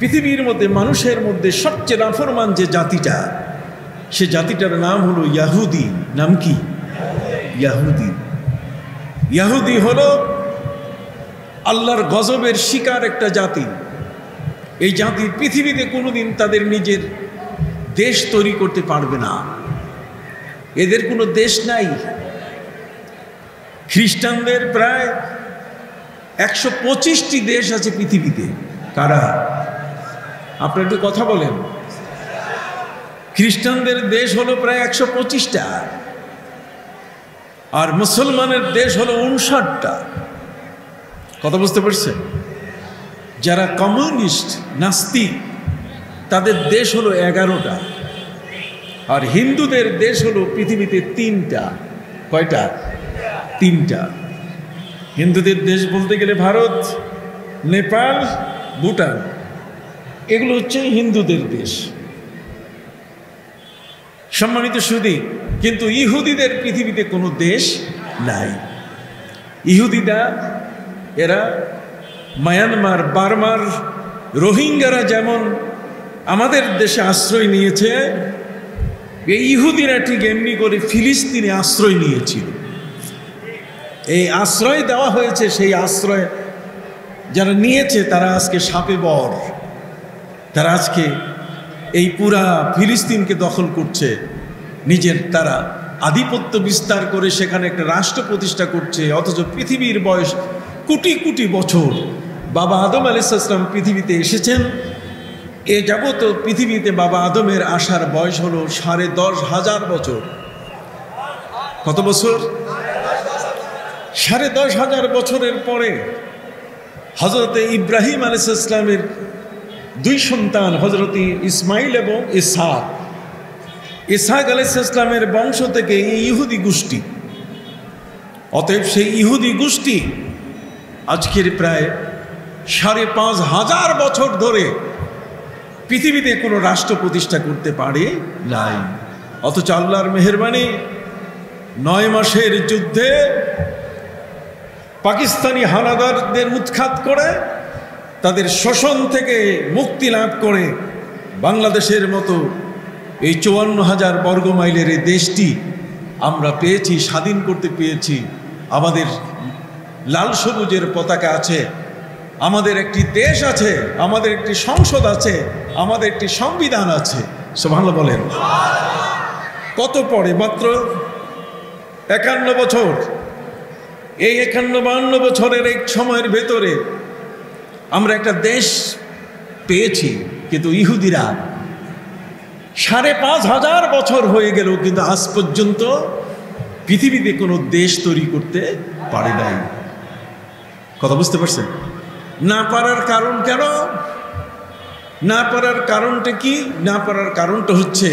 পৃথিবীর মধ্যে মানুষের মধ্যে সবচেয়ে নাফরমান যে জাতিটা, সে জাতিটার নাম হলো ইয়াহুদি। নাম কি? ইয়াহুদি। ইয়াহুদি হলো আল্লাহর গজবের শিকার একটা জাতি। এই জাতি পৃথিবীতে কোনোদিন তাদের নিজের দেশ তৈরি করতে পারবে না। এদের কোনো দেশ নাই। খ্রিস্টানদের প্রায় 125টি দেশ আছে পৃথিবীতে। কারা? আপনারা একটু কথা বলেন। খ্রিস্টানদের দেশ হলো প্রায় 125টা, আর মুসলমানের দেশ হলো 59টা। কথা বুঝতে পারছেন? যারা কমিউনিস্ট নাস্তিক তাদের দেশ হলো 11টা, আর হিন্দুদের দেশ হলো পৃথিবীতে 3টা। কয়টা? 3টা। হিন্দুদের দেশ বলতে গেলে ভারত, নেপাল, ভুটান, এগুলো হচ্ছে হিন্দুদের দেশ। সম্মানিত সুধী, কিন্তু ইহুদিদের পৃথিবীতে কোনো দেশ নাই। ইহুদিরা এরা মায়ানমার, বার্মার রোহিঙ্গারা যেমন আমাদের দেশে আশ্রয় নিয়েছে, এই ইহুদিরা ঠিক এমনি করে ফিলিস্তিনে আশ্রয় নিয়েছিল। এই আশ্রয় দেওয়া হয়েছে, সেই আশ্রয় যারা নিয়েছে তারা আজকে সাপে বর। তারা আজকে এই পুরা ফিলিস্তিনকে দখল করছে, নিজের তারা আধিপত্য বিস্তার করে সেখানে একটা রাষ্ট্র প্রতিষ্ঠা করছে। অথচ পৃথিবীর বয়স কোটি কোটি বছর। বাবা আদম আলাইহিস সালাম পৃথিবীতে এসেছেন, এ যাবত পৃথিবীতে বাবা আদমের আসার বয়স হলো 10,500 বছর। কত বছর? 10,500 বছরের পরে হযরত ইব্রাহিম আলাইহিস সালামের 2 সন্তান, হযরত ইসমাইল এবং ইসহাক। ইসহাক আলাইহিস সালামের বংশ থেকে এই ইহুদি গোষ্ঠী। অতএব সেই ইহুদি গোষ্ঠী আজকের প্রায় 5,500 বছর ধরে পৃথিবীতে কোনো রাষ্ট্র প্রতিষ্ঠা করতে পারে নাই। অথচ আল্লাহর মেহেরবানি 9 মাসের যুদ্ধে পাকিস্তানি হানাদারদের উৎখাত করে তাদের শোষণ থেকে মুক্তি লাভ করে বাংলাদেশের মতো এই 54,000 বর্গ মাইলের এই দেশটি আমরা পেয়েছি, স্বাধীন করতে পেরেছি। আমাদের লাল সবুজের পতাকা আছে, আমাদের একটি দেশ আছে, আমাদের একটি সংসদ আছে, আমাদের একটি সংবিধান আছে। সুবহানাল্লাহ বলেন। কত পরে? মাত্র 51 বছর। এই 51-52 বছরের এক সময়ের ভেতরে আমরা একটা দেশ পেয়েছি, কিন্তু ইহুদিরা 5,500 বছর হয়ে গেল, কিন্তু আজ পর্যন্ত পৃথিবীতে কোনো দেশ তৈরি করতে পারে নাই। কথা বুঝতে পারছেন? না পারার কারণ কেন? না পারার কারণটা কি? না পারার কারণটা হচ্ছে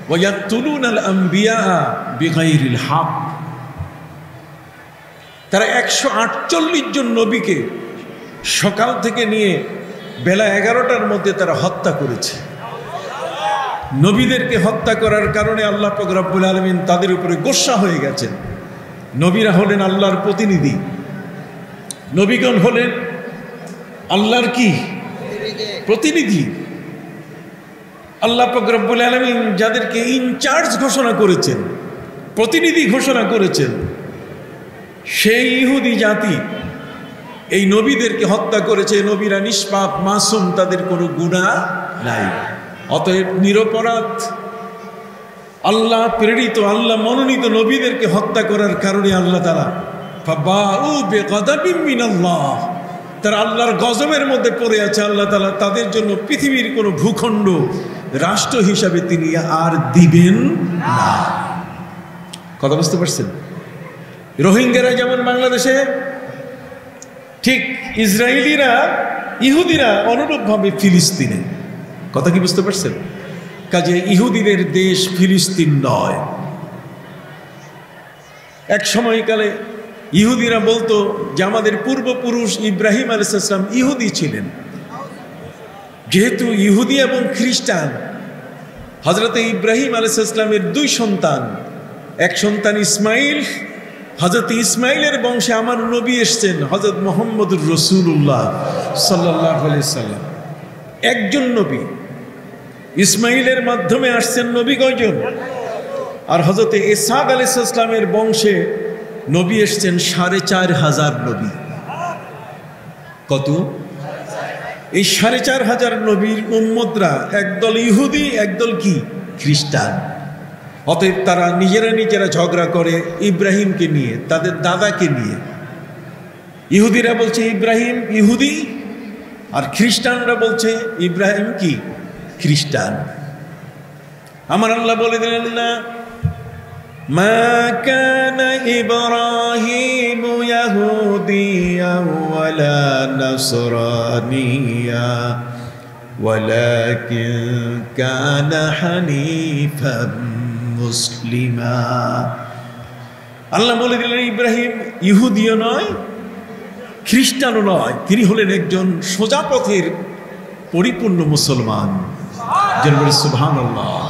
ওয়ায়াতুলুনাল আম্বিয়া বিগাইরিল হক। তারা 148 জন নবীকে সকাল থেকে নিয়ে বেলা 11টার মধ্যে তারা হত্যা করেছে। নবীদেরকে হত্যা করার কারণে আল্লাহ পাক রব্বুল আলামিন তাদের উপরে গোসা হয়ে গেছেন। নবীরা হলেন আল্লাহর প্রতিনিধি, নবীগণ হলেন আল্লাহর কি? প্রতিনিধি। আল্লাহ পাক রব্বুল আলামিন যাদেরকে ইনচার্জ ঘোষণা করেছেন, প্রতিনিধি ঘোষণা করেছেন, সেই ইহুদি জাতি এই নবীদেরকে হত্যা করেছে। নবীরা নিষ্পাপ, মাসুম, তাদের কোনো গুনাহ নাই। অতএব নিরপরাধ আল্লাহ প্রেরিত, আল্লাহ মনোনীত নবীদেরকে হত্যা করার কারণে আল্লাহ তাআলা ফাবাউ বিগাদাবিন মিনাল্লাহ, তারা আল্লাহর গজবের মধ্যে পড়ে আছে। আল্লাহ তাআলা তাদের জন্য পৃথিবীর কোনো ভূখণ্ড রাষ্ট্র হিসাবে তিনি আর দিবেন না। কথা বুঝতে পারছেন? রোহিঙ্গারা যেমন বাংলাদেশে, ঠিক ইসরায়েলিরা, ইহুদিরা অনুরূপভাবে ফিলিস্তিনে। কথা কি বুঝতে পারছেন? কাজে ইহুদিদের দেশ ফিলিস্তিন নয়। এক সময়কালে ইহুদিরা বলতো যে আমাদের পূর্বপুরুষ ইব্রাহিম আলাইহিস সালাম ইহুদি ছিলেন। যেহেতু ইহুদি এবং খ্রিস্টান, হযরত ইব্রাহিম আলাইহিস সালামের 2 সন্তান, এক সন্তান ইসমাইল, হযরত ইসমাইলের বংশে আমার নবী এসেছেন হযরত মুহাম্মদুর রাসূলুল্লাহ সাল্লাল্লাহু আলাইহি সাল্লাম। একজন নবী। ইসমাইলের মাধ্যমে আসছেন নবী কয়জন? আর হযরতে ইসহাক আলাইহিস সালামের বংশে নবী এসছেন ৪৫০০ নবী। কত? এই ৪৫০০ নবীর উম্মতরা একদল ইহুদি, একদল কি? খ্রিস্টান। অতএব তারা নিজেরা ঝগড়া করে ইব্রাহিমকে নিয়ে, তাদের দাদাকে নিয়ে। ইহুদিরা বলছে ইব্রাহিম ইহুদি, আর খ্রিস্টানরা বলছে ইব্রাহিম কি? খ্রিস্টান। আমার আল্লাহ বলে দিলেন না, মা কানা ইব্রাহিম ইয়াহুদিয়া ওয়ালা নাসরানিয়া ওয়ালাকিন কানা হানিফাম মুসলিমা। আল্লাহ বলে দিলেন ইব্রাহিম ইহুদিও নয়, খ্রিস্টানও নয়, তিনি হলেন একজন সোজা পথের পরিপূর্ণ মুসলমান। সুবহানাল্লাহ।